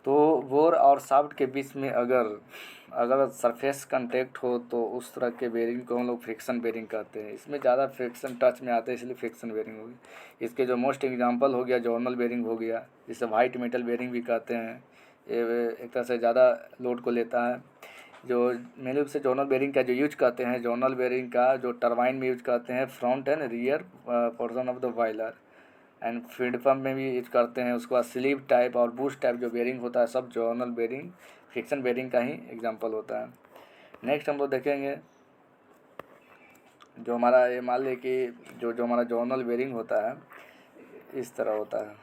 तो बोर और शाफ्ट के बीच में अगर सरफेस कांटेक्ट हो तो उस तरह के बेयरिंग को हम लोग फ्रिक्शन बेयरिंग कहते हैं। इसमें ज़्यादा फ्रिक्शन टच में आते हैं इसलिए फ्रिक्शन बेयरिंग होगी। इसके जो मोस्ट एग्जांपल हो गया जॉर्नल बेयरिंग हो गया, जिसे वाइट मेटल बेयरिंग भी कहते हैं। ये एक तरह से ज़्यादा लोड को लेता है। जो मेन रूप से जॉर्नल बेयरिंग का जो यूज करते हैं, जॉर्नल बेयरिंग का जो टरबाइन में यूज करते हैं, front end rear portion of the boiler, and feed pump में भी यूज करते हैं। उसके बाद स्लीव टाइप और बूस्ट टाइप जो बेयरिंग होता है सब जॉर्नल बेयरिंग फ्रिक्शन बेयरिंग का ही एग्जांपल होता है। नेक्स्ट हम लोग देखेंगे जो हमारा ये मान लें कि जो हमारा जॉर्नल बेयरिंग होता है इस तरह होता है।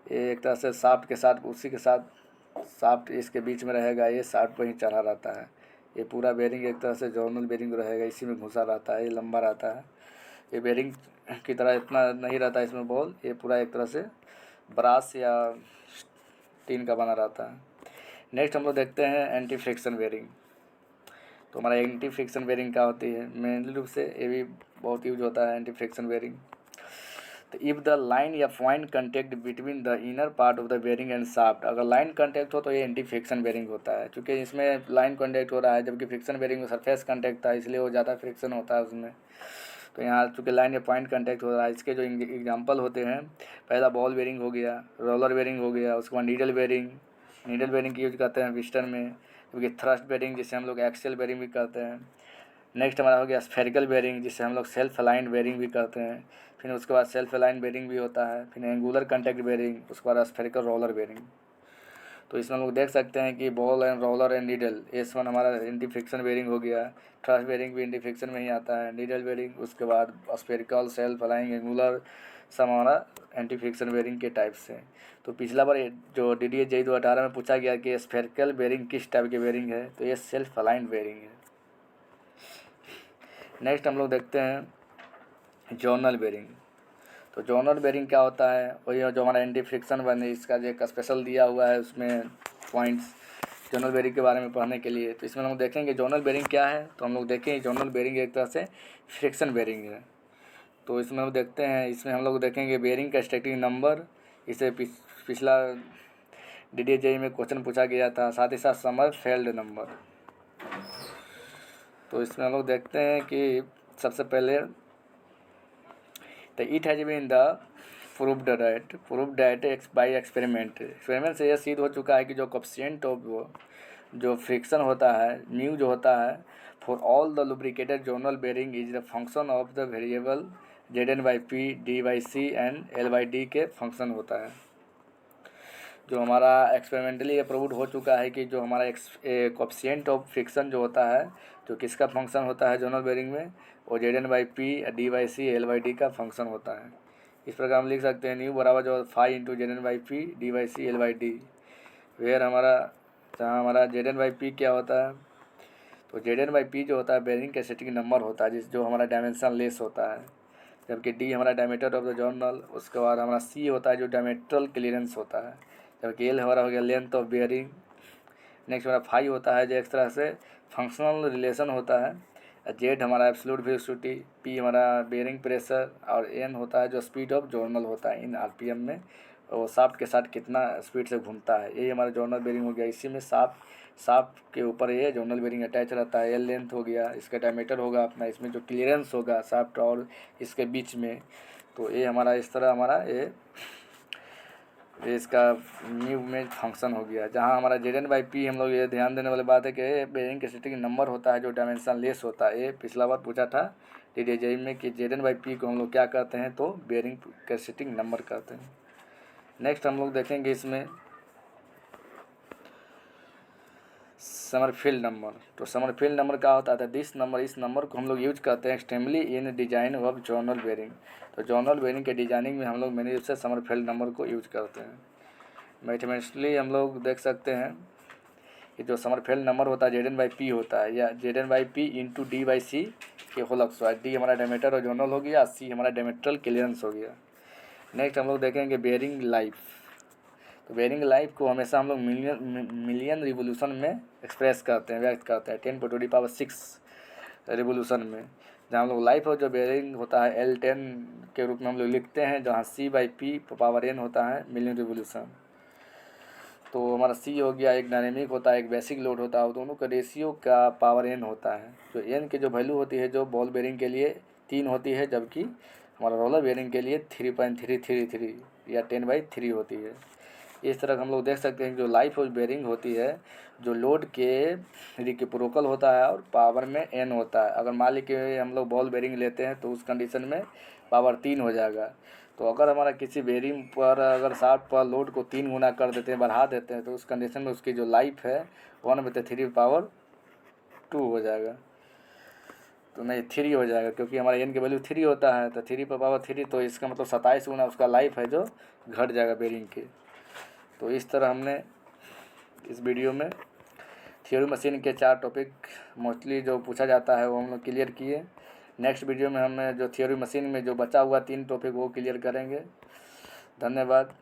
ये एक तरह से शाफ्ट के साथ उसी के साथ शाफ्ट इसके बीच में रहेगा, ये शाफ्ट पर ही चढ़ा रहता है। ये पूरा बेयरिंग एक तरह से जॉर्नल बेयरिंग रहेगा, इसी में घुसा रहता है, ये लंबा रहता है। ये बेयरिंग की तरह इतना नहीं रहता है इसमें बॉल, ये पूरा एक तरह से ब्रास या टीन का बना रहता है। नेक्स्ट हम लोग देखते हैं एंटी फ्रिक्शन बेयरिंग। तो हमारा एंटी फ्रिक्शन बेयरिंग क्या होती है, मेनली रूप से ये भी बहुत यूज होता है एंटी फ्रिक्शन बेयरिंग। तो इफ़ द लाइन या point contact between the inner part of the bearing and shaft, अगर लाइन कंटेक्ट हो तो ये एंटी फ्रिक्शन बेयरिंग होता है, क्योंकि इसमें लाइन कंटेक्ट हो रहा है, जबकि फ्रिक्शन बेयरिंग में सरफेस कंटेक्ट था इसलिए वो ज़्यादा फ्रिक्शन होता है उसमें। तो यहाँ चूँकि लाइन या पॉइंट कंटेक्ट हो रहा है, इसके जो एग्जांपल होते हैं, पहला बॉल बेयरिंग हो गया, रोलर बेयरिंग हो गया, उसके बाद नीडल बेयरिंग की यूज करते हैं पिस्टन में, क्योंकि थ्रस्ट बेयरिंग जिसे हम लोग एक्सेल बेयरिंग भी करते हैं। नेक्स्ट हमारा हो गया स्फेरिकल बेयरिंग, जिसे हम लोग सेल्फ अलाइन बेयरिंग भी करते हैं। फिर उसके बाद सेल्फ अलाइन बेयरिंग भी होता है, फिर एंगुलर कंटेक्ट बेयरिंग, उसके बाद स्फेरिकल रोलर बेयरिंग। तो इसमें हम लोग देख सकते हैं कि ball and roller and needle, S1 हमारा एंटी फ्रिक्शन बेयरिंग हो गया, थ्रस्ट बेयरिंग भी एंटी फ्रिक्शन में ही आता है, नीडल बेयरिंग, उसके बाद स्फेरिकल, सेल्फ अलाइन, एंगुलर, सब हमारा एंटी फ्रिक्शन बेयरिंग के टाइप से। तो पिछला बार जो DDA JEE 2018 में पूछा गया कि स्फेरिकल बेयरिंग किस टाइप की बेयरिंग है, तो ये सेल्फ अलाइन बेयरिंग है। नेक्स्ट हम लोग देखते हैं जॉर्नल बेयरिंग। तो जॉर्नल बेयरिंग क्या होता है, वही जो हमारा एंटी फ्रिक्शन बने, इसका जो एक स्पेशल दिया हुआ है उसमें पॉइंट्स, जोनल बेरिंग के बारे में पढ़ने के लिए। तो इसमें हम लोग देखेंगे जोनल बेरिंग क्या है। तो हम लोग देखेंगे जोनल बेरिंग एक तरह से फ्रिक्शन बेरिंग है। तो इसमें हम देखते हैं, इसमें हम लोग देखेंगे बेरिंग का स्टैटिक नंबर, इसे पिछला DDJ में क्वेश्चन पूछा गया था, साथ ही साथ समरफेल्ड नंबर। तो इसमें हम लोग देखते हैं कि सबसे पहले तो it has been the proved that by experiment से यह सिद्ध हो चुका है कि जो कोएफिशिएंट ऑफ जो फ्रिक्शन होता है म्यू जो होता है for all the lubricated journal bearing is the function of the variable Zn/P D/C and L/D के फंक्शन होता है। जो हमारा एक्सपेरिमेंटली अप्रूव्ड हो चुका है कि जो हमारा कोएफिशिएंट ऑफ फ्रिक्शन जो होता है जो किसका फंक्शन होता है जोनल बेरिंग में, वो Zn/P D/C L/D का फंक्शन होता है। इस प्रकार हम लिख सकते हैं न्यू बराबर जो 5 × Zn/P D/C L/D, वेयर हमारा जहाँ हमारा Zn/P क्या होता है, तो Zn/P जो होता है बेरिंग का स्टैटिक नंबर होता है जो हमारा डायमेंशन लेस होता है, जबकि D हमारा डायमीटर ऑफ द जोनल, उसके बाद हमारा C होता है जो डायमेट्रल क्लियरेंस होता है, जबकि L हमारा हो गया लेंथ ऑफ बेरिंग। नेक्स्ट हमारा 5 होता है जो एक तरह से फंक्शनल रिलेशन होता है, Z हमारा एब्सोल्यूट वेलोसिटी, P हमारा बेरिंग प्रेशर और N होता है जो स्पीड ऑफ जोनल होता है इन RPM में, और शाफ्ट के साथ कितना स्पीड से घूमता है, यही हमारा जोनल बेरिंग हो गया। इसी में शाफ्ट के ऊपर ये जोनल बेरिंग अटैच रहता है। L लेंथ हो गया, इसका डायमीटर होगा अपना, इसमें जो क्लियरेंस होगा शाफ्ट और इसके बीच में, तो ये हमारा इस तरह हमारा ये इसका म्यू में फंक्शन हो गया। जहाँ हमारा Zn/P हम लोग ये ध्यान देने वाली बात है कि बेरिंग का स्टैटिक नंबर होता है जो डायमेंशन लेस होता है। ये पिछला बार पूछा था DDJ में कि Zn/P को हम लोग क्या कहते हैं, तो बेरिंग का स्टैटिक नंबर कहते हैं। नेक्स्ट हम लोग देखेंगे इसमें समरफील्ड नंबर। तो समरफील्ड नंबर क्या होता है, दिस नंबर, इस नंबर को हम लोग यूज करते हैं extremely in design of journal bearing. तो जोनल बेरिंग के डिजाइनिंग में हम लोग मेन रूप से समरफील्ड नंबर को यूज करते हैं। मैथमेटिकली हम लोग देख सकते हैं कि जो समरफील्ड नंबर होता है Zn/P होता है, या Zn/P × D/C के होल स्क्वायर। D हमारा डायमीटर और जोनल हो गया, C हमारा डायमेट्रल क्लियरेंस हो गया। नेक्स्ट हम लोग देखेंगे बेरिंग लाइफ। तो बेरिंग लाइफ को हमेशा हम लोग मिलियन रिवोल्यूशन में एक्सप्रेस करते हैं, व्यक्त करते हैं 10⁻⁶ रिवोल्यूशन में, जहाँ हम लोग लाइफ और जो बेरिंग होता है L10 के रूप में हम लोग लिखते हैं, जहाँ C/P⁴ होता है मिलियन रिवोल्यूशन। तो हमारा C हो गया, एक डायनेमिक होता है, एक बेसिक लोड होता है, दोनों का रेशियो का पावर n होता है। जो n की जो वैल्यू होती है जो बॉल बेरिंग के लिए 3 होती है, जबकि हमारा रोलर बेरिंग के लिए 3.333 या 10/3 होती है। इस तरह हम लोग देख सकते हैं कि जो लाइफ ऑफ बेरिंग होती है जो लोड के रिसिप्रोकल होता है और पावर में n होता है। अगर मान लीजिए हम लोग बॉल बेरिंग लेते हैं तो उस कंडीशन में पावर 3 हो जाएगा। तो अगर हमारा किसी बेरिंग पर अगर शाफ्ट पर लोड को 3 गुना कर देते हैं, बढ़ा देते हैं, तो उस कंडीशन में उसकी जो लाइफ है 1/3 हो जाएगा। तो नहीं 3 हो जाएगा, क्योंकि हमारा n की वैल्यू 3 होता है, तो 3/3, तो इसका मतलब 27 गुना उसका लाइफ है जो घट जाएगा बेरिंग के। तो इस तरह हमने इस वीडियो में थ्योरी मशीन के 4 टॉपिक मोस्टली जो पूछा जाता है वो हम लोग क्लियर किए। नेक्स्ट वीडियो में हम जो थ्योरी मशीन में जो बचा हुआ 3 टॉपिक वो क्लियर करेंगे। धन्यवाद।